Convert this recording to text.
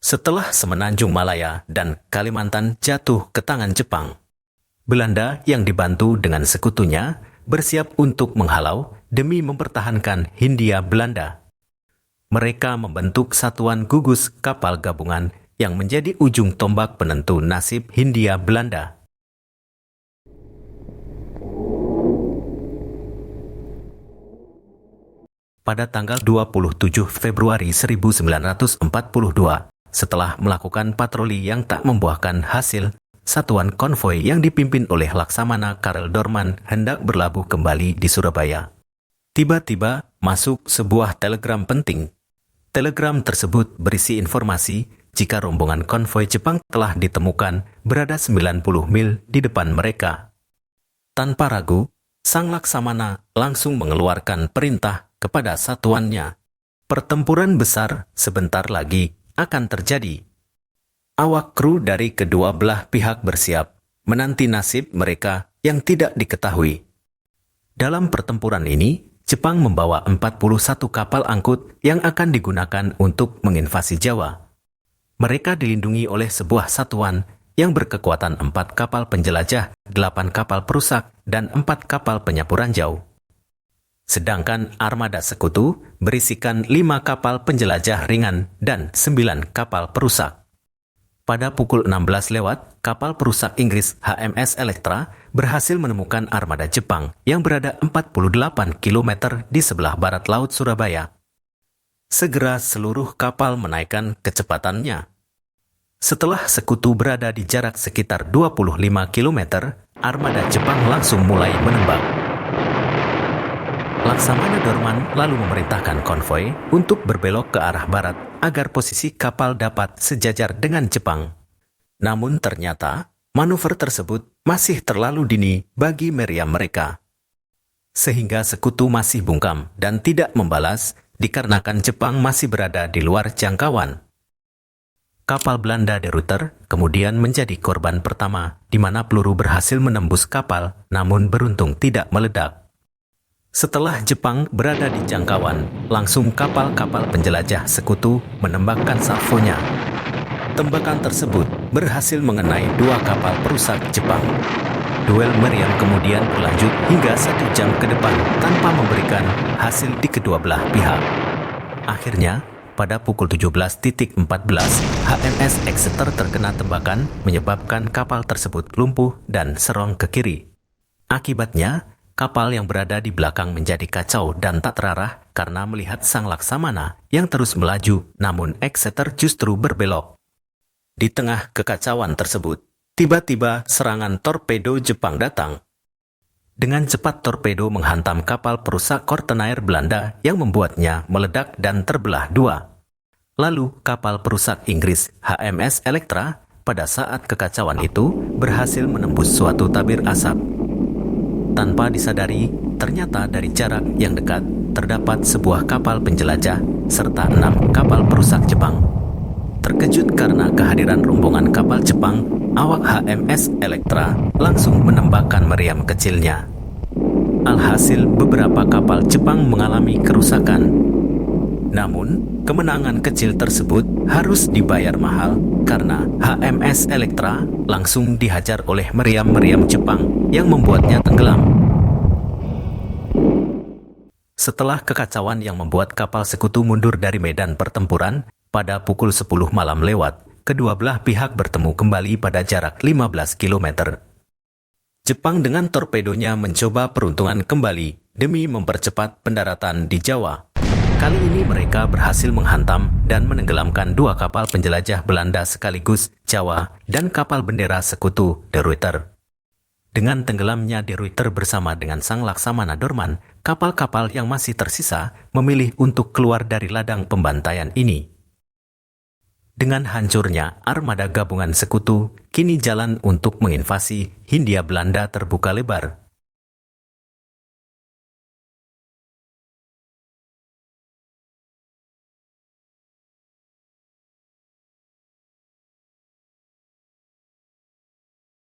Setelah Semenanjung Malaya dan Kalimantan jatuh ke tangan Jepang, Belanda yang dibantu dengan sekutunya bersiap untuk menghalau demi mempertahankan Hindia Belanda. Mereka membentuk satuan gugus kapal gabungan yang menjadi ujung tombak penentu nasib Hindia Belanda. Pada tanggal 27 Februari 1942, setelah melakukan patroli yang tak membuahkan hasil, satuan konvoi yang dipimpin oleh Laksamana Karel Dorman hendak berlabuh kembali di Surabaya. Tiba-tiba masuk sebuah telegram penting. Telegram tersebut berisi informasi jika rombongan konvoi Jepang telah ditemukan berada 90 mil di depan mereka. Tanpa ragu, Sang Laksamana langsung mengeluarkan perintah kepada satuannya. Pertempuran besar sebentar lagi akan terjadi. Awak kru dari kedua belah pihak bersiap menanti nasib mereka yang tidak diketahui. Dalam pertempuran ini, Jepang membawa 41 kapal angkut yang akan digunakan untuk menginvasi Jawa. Mereka dilindungi oleh sebuah satuan yang berkekuatan 4 kapal penjelajah, 8 kapal perusak, dan 4 kapal penyapu ranjau. Sedangkan armada sekutu berisikan 5 kapal penjelajah ringan dan 9 kapal perusak. Pada pukul 16 lewat, kapal perusak Inggris HMS Electra berhasil menemukan armada Jepang yang berada 48 km di sebelah barat laut Surabaya. Segera seluruh kapal menaikkan kecepatannya. Setelah sekutu berada di jarak sekitar 25 km, armada Jepang langsung mulai menembak. Laksamana Dorman lalu memerintahkan konvoi untuk berbelok ke arah barat agar posisi kapal dapat sejajar dengan Jepang. Namun ternyata, manuver tersebut masih terlalu dini bagi meriam mereka. Sehingga sekutu masih bungkam dan tidak membalas dikarenakan Jepang masih berada di luar jangkauan. Kapal Belanda De Ruyter kemudian menjadi korban pertama di mana peluru berhasil menembus kapal namun beruntung tidak meledak. Setelah Jepang berada di jangkauan, langsung kapal-kapal penjelajah sekutu menembakkan salvonya. Tembakan tersebut berhasil mengenai 2 kapal perusak Jepang. Duel meriam kemudian berlanjut hingga 1 jam ke depan tanpa memberikan hasil di kedua belah pihak. Akhirnya, pada pukul 17.14, HMS Exeter terkena tembakan menyebabkan kapal tersebut lumpuh dan serong ke kiri. Akibatnya, kapal yang berada di belakang menjadi kacau dan tak terarah karena melihat Sang Laksamana yang terus melaju, namun Exeter justru berbelok. Di tengah kekacauan tersebut, tiba-tiba serangan torpedo Jepang datang. Dengan cepat torpedo menghantam kapal perusak Kortenair Belanda yang membuatnya meledak dan terbelah 2. Lalu kapal perusak Inggris HMS Electra pada saat kekacauan itu berhasil menembus suatu tabir asap. Tanpa disadari, ternyata dari jarak yang dekat terdapat sebuah kapal penjelajah serta 6 kapal perusak Jepang. Terkejut karena kehadiran rombongan kapal Jepang, awak HMS Electra langsung menembakkan meriam kecilnya. Alhasil beberapa kapal Jepang mengalami kerusakan. Namun, kemenangan kecil tersebut harus dibayar mahal karena HMS Electra langsung dihajar oleh meriam-meriam Jepang yang membuatnya tenggelam. Setelah kekacauan yang membuat kapal sekutu mundur dari medan pertempuran, pada pukul 10 malam lewat, kedua belah pihak bertemu kembali pada jarak 15 km. Jepang dengan torpedonya mencoba peruntungan kembali demi mempercepat pendaratan di Jawa. Kali ini mereka berhasil menghantam dan menenggelamkan 2 kapal penjelajah Belanda sekaligus Jawa dan kapal bendera sekutu De Ruyter. Dengan tenggelamnya De Ruyter bersama dengan Sang Laksamana Dorman, kapal-kapal yang masih tersisa memilih untuk keluar dari ladang pembantaian ini. Dengan hancurnya armada gabungan sekutu, kini jalan untuk menginvasi Hindia Belanda terbuka lebar.